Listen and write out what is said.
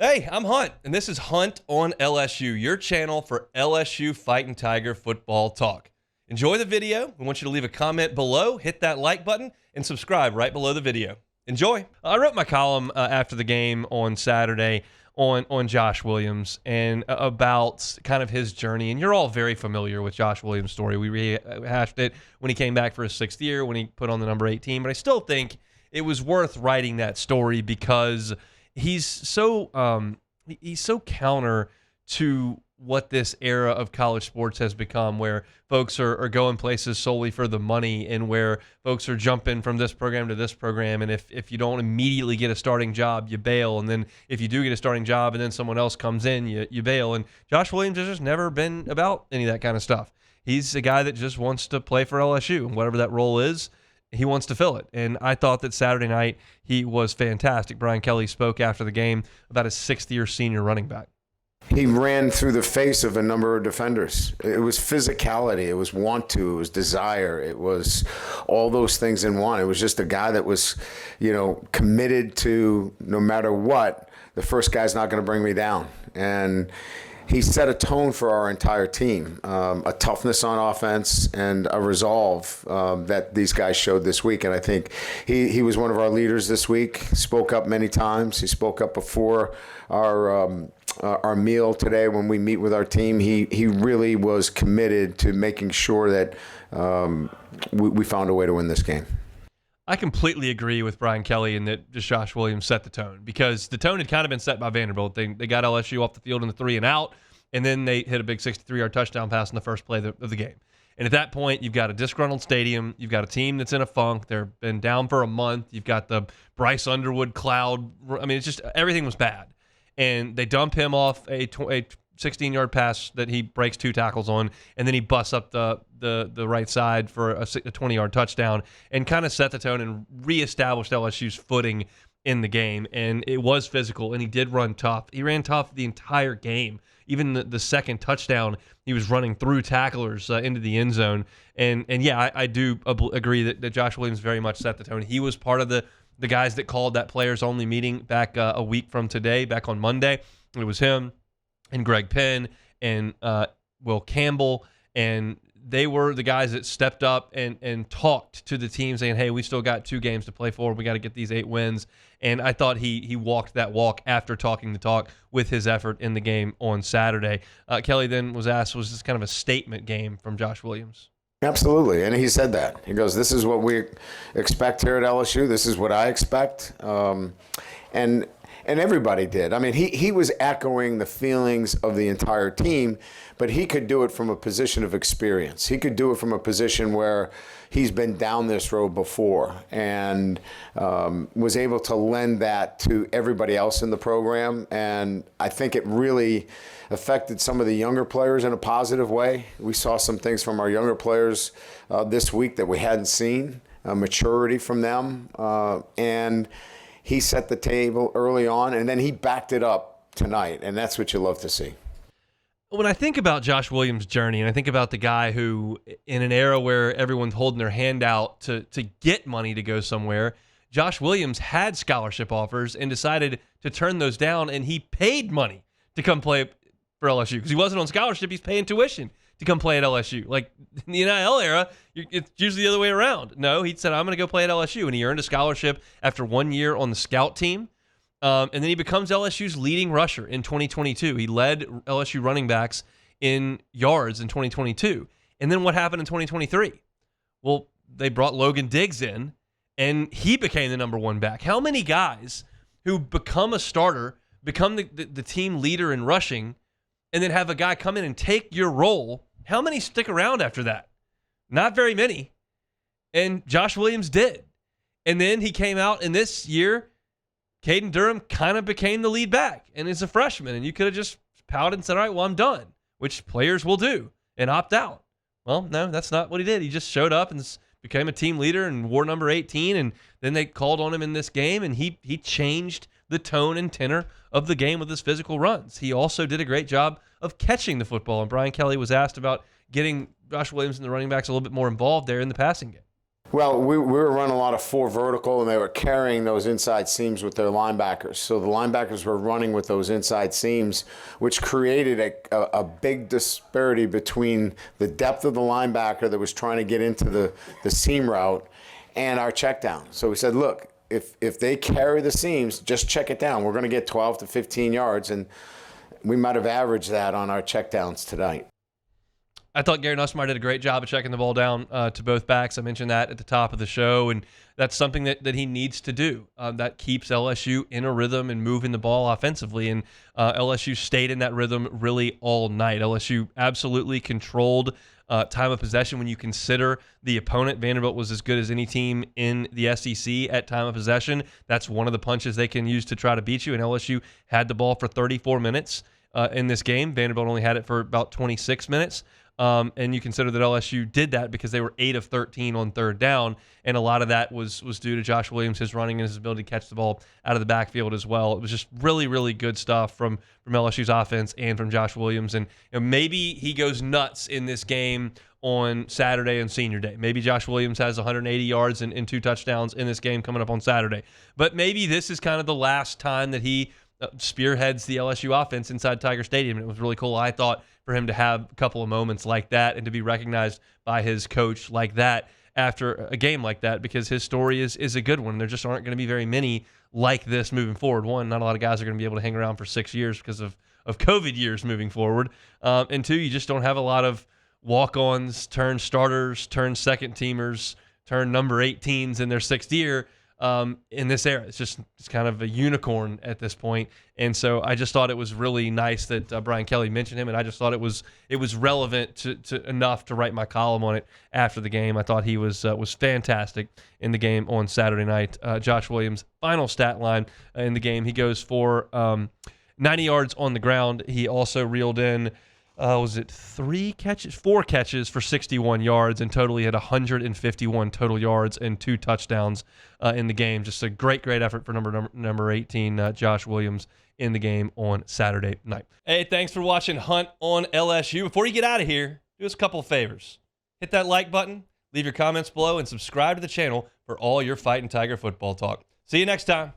Hey, I'm Hunt, and this is Hunt on LSU, your channel for LSU Fighting Tiger football talk. Enjoy the video. We want you to leave a comment below, hit that like button, and subscribe right below the video. Enjoy. I wrote my column after the game on Saturday on Josh Williams and about kind of his journey. And you're all very familiar with Josh Williams' story. We rehashed it when he came back for his sixth year, when he put on the number 18. But I still think it was worth writing that story because he's so counter to what this era of college sports has become, where folks are going places solely for the money and where folks are jumping from this program to this program. And if you don't immediately get a starting job, you bail. And then if you do get a starting job and then someone else comes in, you bail. And Josh Williams has just never been about any of that kind of stuff. He's a guy that just wants to play for LSU, and whatever that role is, he wants to fill it. And I thought that Saturday night he was fantastic. Brian Kelly spoke after the game about his sixth-year senior running back. He ran through the face of a number of defenders. It was physicality. It was want to. It was desire. It was all those things in one. It was just a guy that was, committed to no matter what, the first guy's not going to bring me down. And he set a tone for our entire team, a toughness on offense and a resolve that these guys showed this week. And I think he was one of our leaders this week, spoke up many times. He spoke up before our meal today when we meet with our team. He really was committed to making sure that we found a way to win this game. I completely agree with Brian Kelly in that just Josh Williams set the tone, because the tone had kind of been set by Vanderbilt. They got LSU off the field in the 3 and out, and then they hit a big 63-yard touchdown pass in the first play of the game. And at that point, you've got a disgruntled stadium. You've got a team that's in a funk. They've been down for a month. You've got the Bryce Underwood cloud. I mean, it's just everything was bad. And they dump him off a 16-yard pass that he breaks 2 tackles on, and then he busts up the right side for a 20-yard touchdown and kind of set the tone and reestablished LSU's footing in the game. And it was physical, and he did run tough. He ran tough the entire game. Even the second touchdown, he was running through tacklers into the end zone. And yeah, I do agree that Josh Williams very much set the tone. He was part of the guys that called that players-only meeting back a week from today, back on Monday. It was him and Greg Penn and Will Campbell, and they were the guys that stepped up and talked to the team saying, hey, we still got 2 games to play for. We got to get these 8 wins. And I thought he walked that walk after talking the talk with his effort in the game on Saturday. Kelly then was asked, was this kind of a statement game from Josh Williams? Absolutely, and he said that. He goes, this is what we expect here at LSU. This is what I expect. And everybody did. I mean, he was echoing the feelings of the entire team, but he could do it from a position of experience. He could do it from a position where he's been down this road before and was able to lend that to everybody else in the program. And I think it really affected some of the younger players in a positive way. We saw some things from our younger players this week that we hadn't seen, maturity from them. And he set the table early on, and then he backed it up tonight, and that's what you love to see. When I think about Josh Williams' journey, and I think about the guy who, in an era where everyone's holding their hand out to get money to go somewhere, Josh Williams had scholarship offers and decided to turn those down, and he paid money to come play for LSU because he wasn't on scholarship. He's paying tuition to come play at LSU. Like in the NIL era, it's usually the other way around. No, he said, I'm going to go play at LSU, and he earned a scholarship after 1 year on the scout team. And then he becomes LSU's leading rusher in 2022. He led LSU running backs in yards in 2022. And then what happened in 2023? Well, they brought Logan Diggs in, and he became the number 1 back. How many guys who become a starter, become the team leader in rushing, and then have a guy come in and take your role, how many stick around after that? Not very many. And Josh Williams did. And then he came out, and this year, Caden Durham kind of became the lead back, and is a freshman, and you could have just pouted and said, all right, well, I'm done, which players will do, and opt out. Well, no, that's not what he did. He just showed up and became a team leader and wore number 18, and then they called on him in this game, and he changed the tone and tenor of the game with his physical runs. He also did a great job of catching the football, and Brian Kelly was asked about getting Josh Williams and the running backs a little bit more involved there in the passing game. Well, we were running a lot of 4 vertical, and they were carrying those inside seams with their linebackers. So the linebackers were running with those inside seams, which created a big disparity between the depth of the linebacker that was trying to get into the seam route and our check down. So we said, look, if they carry the seams, just check it down. We're going to get 12 to 15 yards, and we might have averaged that on our check downs tonight. I thought Gary Nussmeier did a great job of checking the ball down to both backs. I mentioned that at the top of the show, and that's something that he needs to do. That keeps LSU in a rhythm and moving the ball offensively, and LSU stayed in that rhythm really all night. LSU absolutely controlled time of possession when you consider the opponent. Vanderbilt was as good as any team in the SEC at time of possession. That's one of the punches they can use to try to beat you, and LSU had the ball for 34 minutes in this game. Vanderbilt only had it for about 26 minutes. And you consider that LSU did that because they were 8 of 13 on third down, and a lot of that was due to Josh Williams, his running and his ability to catch the ball out of the backfield as well. It was just really, really good stuff from LSU's offense and from Josh Williams. And maybe he goes nuts in this game on Saturday and Senior Day. Maybe Josh Williams has 180 yards and 2 touchdowns in this game coming up on Saturday. But maybe this is kind of the last time that he spearheads the LSU offense inside Tiger Stadium. And it was really cool, I thought, for him to have a couple of moments like that and to be recognized by his coach like that after a game like that, because his story is a good one. There just aren't going to be very many like this moving forward. One, not a lot of guys are going to be able to hang around for 6 years because of COVID years moving forward. And 2, you just don't have a lot of walk-ons, turn starters, turn second-teamers, turn number 18s in their 6th year in this era. It's kind of a unicorn at this point. And so I just thought it was really nice that Brian Kelly mentioned him, and I just thought it was relevant to enough to write my column on it after the game. I thought he was fantastic in the game on Saturday night. Josh Williams' final stat line in the game, he goes for 90 yards on the ground. He also reeled in was it 4 catches for 61 yards, and totally had 151 total yards and 2 touchdowns in the game. Just a great effort for number 18, Josh Williams, in the game on Saturday night. Hey, thanks for watching Hunt on LSU. Before you get out of here, do us a couple of favors. Hit that like button, leave your comments below, and subscribe to the channel for all your Fighting Tiger football talk. See you next time.